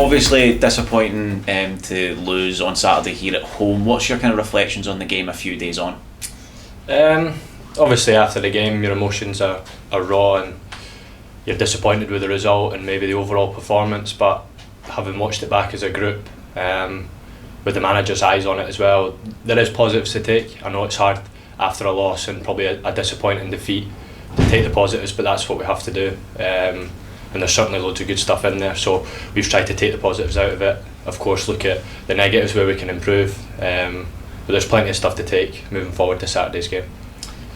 Obviously disappointing to lose on Saturday here at home. What's your kind of reflections on the game a few days on? Obviously after the game your emotions are raw and you're disappointed with the result and maybe the overall performance, but having watched it back as a group, with the manager's eyes on it as well, there is positives to take. I know it's hard after a loss and probably a disappointing defeat to take the positives, but that's what we have to do. And there's certainly loads of good stuff in there, so we've tried to take the positives out of it. Of course, look at the negatives where we can improve, but there's plenty of stuff to take moving forward to Saturday's game.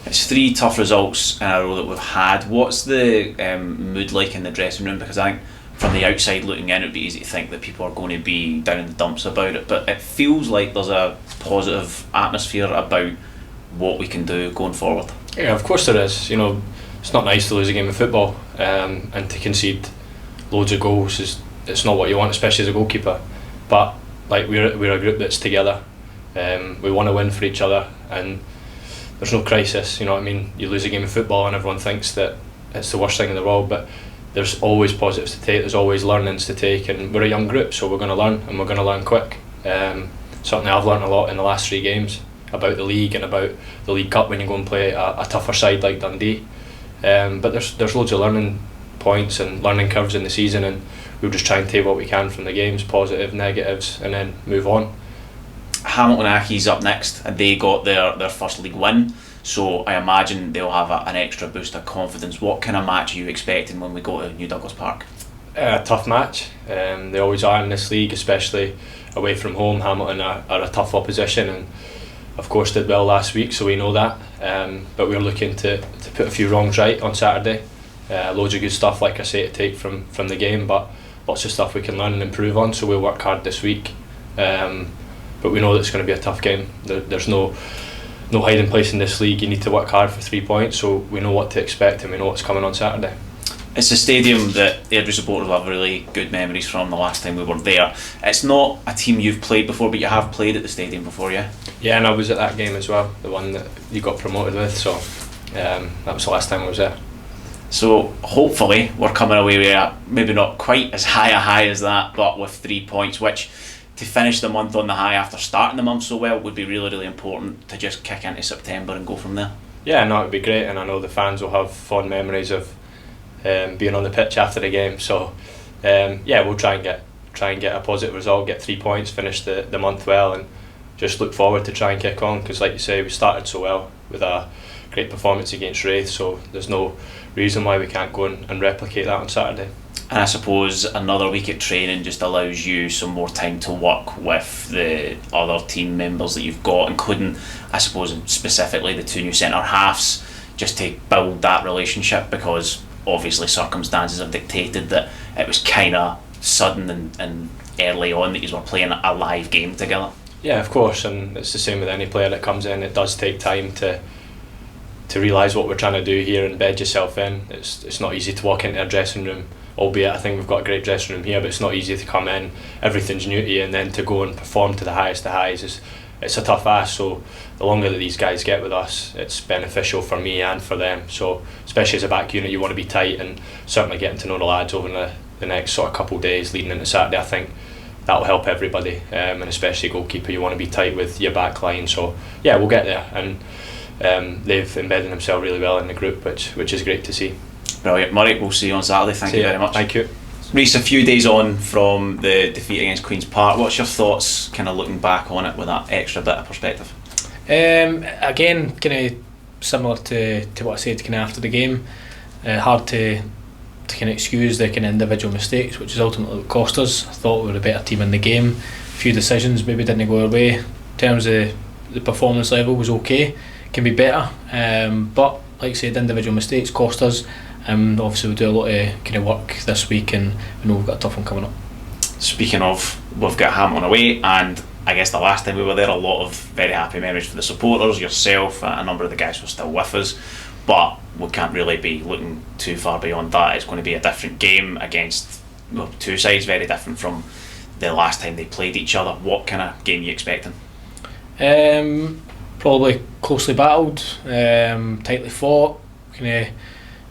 It's 3 tough results in a row that we've had. What's the mood like in the dressing room? Because I think from the outside looking in, it'd be easy to think that people are going to be down in the dumps about it, but it feels like there's a positive atmosphere about what we can do going forward. Yeah, of course there is. You know, it's not nice to lose a game of football, and to concede loads of goals it's not what you want, especially as a goalkeeper. But like we're a group that's together. We want to win for each other, and there's no crisis. You know what I mean? You lose a game of football, and everyone thinks that it's the worst thing in the world, but there's always positives to take. There's always learnings to take, and we're a young group, so we're going to learn, and we're going to learn quick. Certainly, I've learned a lot in the last 3 games about the league and about the League Cup when you go and play a tougher side like Dundee. But there's loads of learning points and learning curves in the season, and we'll just try and take what we can from the games, positive, negatives, and then move on. Hamilton Academical's up next, and they got their first league win, so I imagine they'll have an extra boost of confidence. What kind of match are you expecting when we go to New Douglas Park? A tough match. They always are in this league, especially away from home. Hamilton are a tough opposition, and of course did well last week, so we know that. But we're looking to put a few wrongs right on Saturday. Loads of good stuff, like I say, to take from the game, but lots of stuff we can learn and improve on, so we'll work hard this week. But we know that it's going to be a tough game. There's no hiding place in this league. You need to work hard for 3 points, so we know what to expect and we know what's coming on Saturday. It's a stadium that Airdrie supporters have really good memories from the last time we were there. It's not a team you've played before, but you have played at the stadium before, yeah? Yeah, and I was at that game as well, the one that you got promoted with, so that was the last time I was there. So hopefully we're coming away with maybe not quite as high a high as that, but with 3 points, which to finish the month on the high after starting the month so well would be really, really important to just kick into September and go from there. Yeah, no, it would be great, and I know the fans will have fond memories of being on the pitch after the game. So yeah, we'll try and get a positive result, get 3 points, finish the month well, and just look forward to try and kick on, because like you say, we started so well with a great performance against Rhys, so there's no reason why we can't go and replicate that on Saturday. And I suppose another week at training just allows you some more time to work with the other team members that you've got, including, I suppose, specifically the 2 new centre halves, just to build that relationship, because obviously circumstances have dictated that it was kind of sudden and early on that you were playing a live game together. Yeah, of course, and it's the same with any player that comes in. It does take time to realise what we're trying to do here and bed yourself in. It's not easy to walk into a dressing room, albeit I think we've got a great dressing room here, but it's not easy to come in, everything's new to you, and then to go and perform to the highest of highs. It's a tough ask, so the longer that these guys get with us, it's beneficial for me and for them. So especially as a back unit, you want to be tight, and certainly getting to know the lads over the next sort of couple of days leading into Saturday, I think that'll help everybody, and especially goalkeeper, you want to be tight with your back line. So yeah, we'll get there, and they've embedded themselves really well in the group, which is great to see. Brilliant. Murray, we'll see you on Saturday. Thank you very much. Thank you. Rhys, a few days on from the defeat against Queen's Park, what's your thoughts kind of looking back on it with that extra bit of perspective? Again, kind of similar to what I said kind of after the game. Hard to kind of excuse the kind of individual mistakes, which is ultimately what cost us. I thought we were a better team in the game. A few decisions maybe didn't go our way. In terms of the performance level was okay, can be better, but like I said, individual mistakes cost us. Obviously we'll do a lot of kind of work this week, and we know we've got a tough one coming up. Speaking of, we've got Hamilton away, and I guess the last time we were there, a lot of very happy memories for the supporters, yourself, a number of the guys were still with us, but we can't really be looking too far beyond that. It's going to be a different game against two sides very different from the last time they played each other. What kind of game are you expecting? Probably closely battled, tightly fought, kind of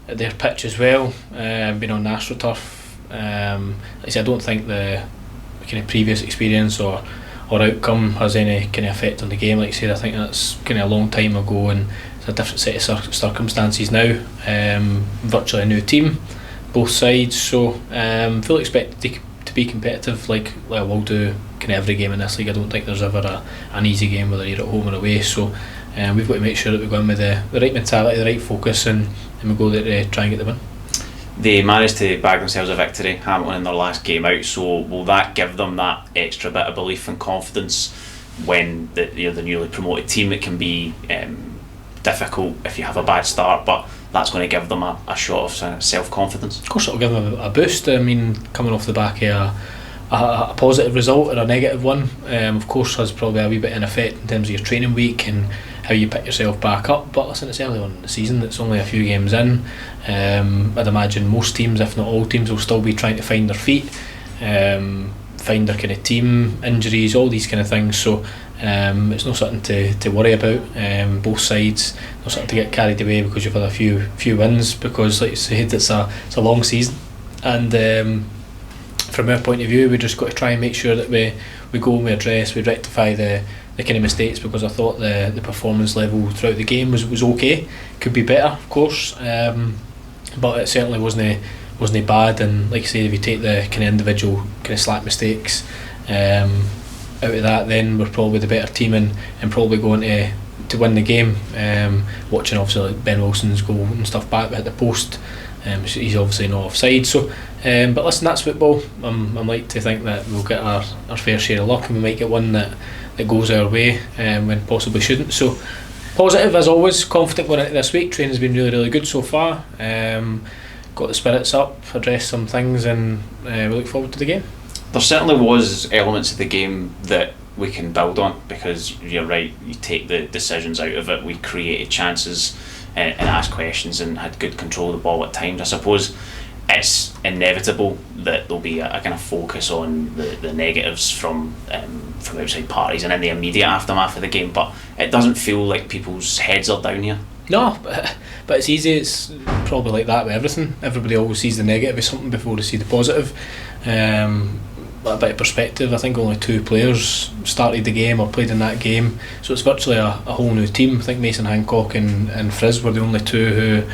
at their pitch as well, being on natural turf. Like I said, I don't think the kind of previous experience or outcome has any kind of effect on the game. Like I said, I think that's kind of a long time ago, and it's a different set of circumstances now. Virtually a new team, both sides, so fully expected to be competitive like I will do kind of every game in this league. I don't think there's ever an easy game whether you're at home or away, so we've got to make sure that we go in with the right mentality, the right focus, and we go there to try and get the win. They managed to bag themselves a victory, Hamilton, in their last game out, so will that give them that extra bit of belief and confidence when you're the newly promoted team? It can be difficult if you have a bad start, but that's going to give them a shot of self-confidence. Of course it'll give them a boost. I mean, coming off the back of a positive result or a negative one, of course has probably a wee bit in effect in terms of your training week and how you pick yourself back up, but listen, it's early on in the season, it's only a few games in. I'd imagine most teams, if not all teams, will still be trying to find their feet, find their kind of team, injuries, all these kind of things, so it's not something to worry about. Both sides, not something to get carried away because you've had a few wins, because like you said, it's a long season, and from our point of view, we just got to try and make sure that we go and we address, we rectify the kind of mistakes, because I thought the performance level throughout the game was okay. Could be better, of course, but it certainly wasn't bad. And like I say, if you take the kind of individual kind of slack mistakes out of that, then we're probably the better team and probably going to win the game. Watching obviously like Ben Wilson's goal and stuff back hit the post, he's obviously not offside, so but listen, that's football. I'm like to think that we'll get our fair share of luck, and we might get one that goes our way when possibly shouldn't. So positive as always, confident going into this week. Training's been really good so far. Got the spirits up, addressed some things, and we look forward to the game. There certainly was elements of the game that we can build on, because you're right, you take the decisions out of it, we created chances and asked questions and had good control of the ball at times. I suppose it's inevitable that there'll be a kind of focus on the negatives from outside parties and in the immediate aftermath of the game, but it doesn't feel like people's heads are down here. No, but it's easy. It's probably like that with everything. Everybody always sees the negative of something before they see the positive. A bit of perspective, I think only 2 players started the game or played in that game, so it's virtually a whole new team. I think Mason Hancock and Rhys were the only 2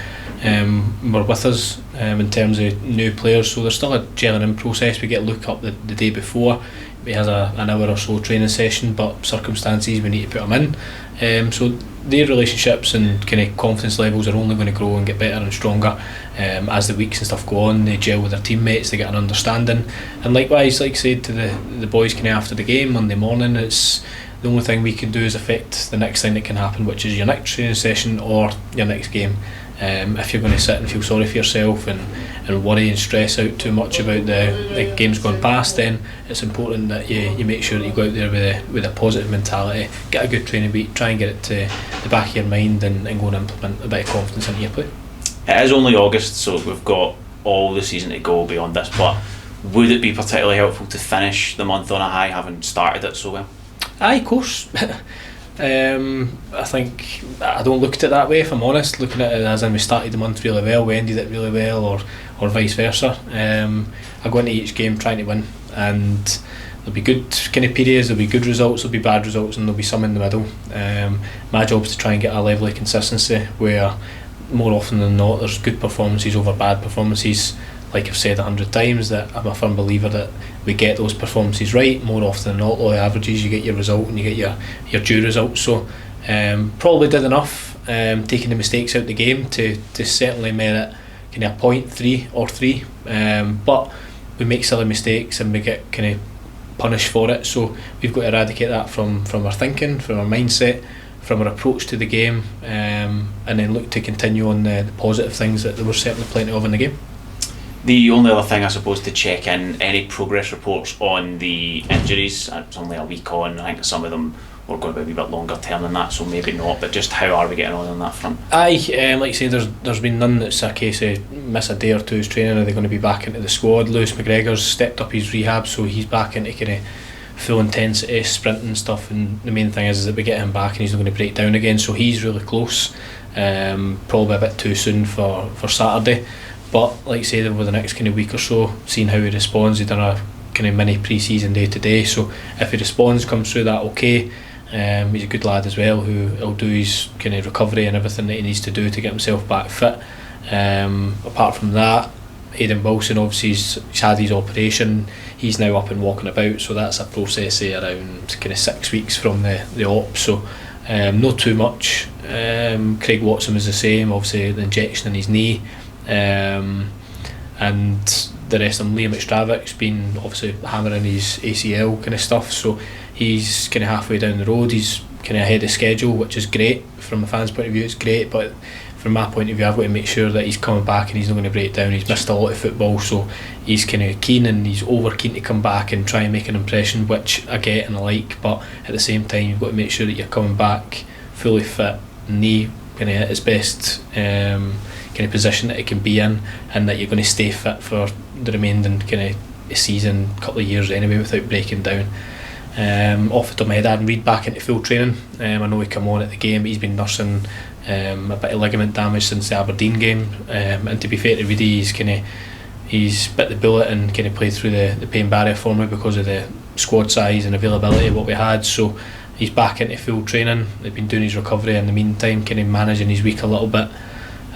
who were with us in terms of new players, so there's still a gelling in process. We get a look up the day before, he has an hour or so training session, but circumstances we need to put them in, so their relationships and kind of confidence levels are only going to grow and get better and stronger as the weeks and stuff go on. They gel with their teammates, they get an understanding, and likewise, like I said to the boys kind of after the game Monday morning, it's the only thing we can do is affect the next thing that can happen, which is your next training session or your next game. If you're going to sit and feel sorry for yourself and worry and stress out too much about the games going past, then it's important that you make sure that you go out there with a positive mentality, get a good training week, try and get it to the back of your mind, and go and implement a bit of confidence into your play. It is only August, so we've got all the season to go beyond this, but would it be particularly helpful to finish the month on a high, having started it so well? Aye, of course. I think I don't look at it that way, if I'm honest, looking at it as in we started the month really well, we ended it really well, or vice versa. I go into each game trying to win, and there'll be good kind of periods, there'll be good results, there'll be bad results, and there'll be some in the middle. My job is to try and get a level of consistency where more often than not there's good performances over bad performances. Like I've said 100 times, that I'm a firm believer that we get those performances right more often than not. All the averages, you get your result and you get your due results. So probably did enough taking the mistakes out the game to certainly merit kind of a point, 3 or 3, but we make silly mistakes and we get kind of punished for it, so we've got to eradicate that from our thinking, from our mindset, from our approach to the game, and then look to continue on the positive things that there were certainly plenty of in the game. The only other thing I suppose to check in, any progress reports on the injuries? It's only a week on, I think some of them were going to be a wee bit longer term than that, so maybe not, but just how are we getting on that front? Aye, like I say, there's been none that's a case of miss a day or two's training. Are they going to be back into the squad? Lewis McGregor's stepped up his rehab, so he's back into kind of full intensity sprinting stuff, and the main thing is that we get him back and he's not going to break down again, so he's really close. Probably a bit too soon for Saturday, but like I say, over the next kind of week or so, seeing how he responds, he's done a kind of mini pre-season day to day, so if he responds, comes through that okay. He's a good lad as well, who'll do his kind of recovery and everything that he needs to do to get himself back fit. Apart from that, Aidan Wilson, obviously he's had his operation, he's now up and walking about, so that's a process of around kind of 6 weeks from the op, so not too much. Craig Watson was the same, obviously the injection in his knee, and the rest of them. Liam McStravic's been obviously hammering his ACL kind of stuff, so he's kind of halfway down the road. He's kind of ahead of schedule, which is great from the fans' point of view. It's great, but from my point of view, I've got to make sure that he's coming back and he's not going to break down. He's missed a lot of football, so he's kind of keen, and he's over keen to come back and try and make an impression, which I get and I like, but at the same time you've got to make sure that you're coming back fully fit, knee kind of at its best kind of position that it can be in, and that you're going to stay fit for the remaining kind of season, couple of years anyway, without breaking down. Off the top of my head, Aaron Reid back into full training. I know he come on at the game, but he's been nursing a bit of ligament damage since the Aberdeen game, and to be fair to Reedy, he's bit the bullet and kind of played through the pain barrier for me because of the squad size and availability of what we had, so he's back into full training. They've been doing his recovery in the meantime, kind of managing his week a little bit.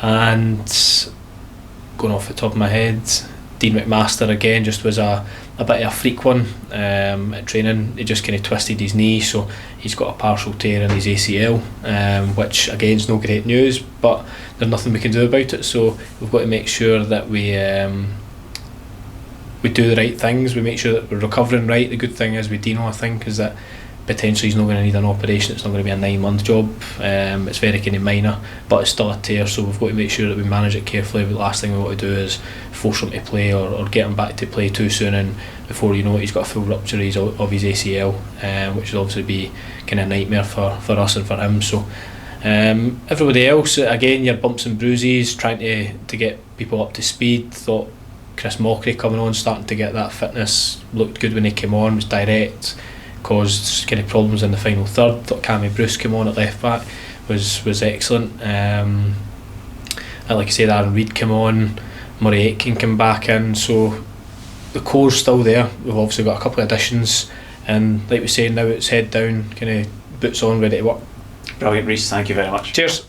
And going off the top of my head, Dean McMaster again just was a bit of a freak one at training. He just kind of twisted his knee, so he's got a partial tear in his ACL, which again is no great news, but there's nothing we can do about it, so we've got to make sure that we do the right things, we make sure that we're recovering right. The good thing is with Dino, I think, is that potentially he's not going to need an operation. It's not going to be a 9-month job. It's very kind of minor, but it's still a tear, so we've got to make sure that we manage it carefully. But the last thing we want to do is force him to play or get him back to play too soon, and before you know it he's got a full rupture of his ACL, which will obviously be kind of a nightmare for us and for him. So everybody else, again, your bumps and bruises, trying to get people up to speed. Thought Chris Mockery coming on, starting to get that fitness, looked good when he came on, was direct, caused kind of problems in the final third. Thought Cammy Bruce came on at left back, was excellent. And like I said, Aaron Reid came on, Murray Aitken came back in, so the core's still there. We've obviously got a couple of additions, and like we say, now it's head down, kind of boots on, ready to work. Brilliant, Rhys, thank you very much. Cheers.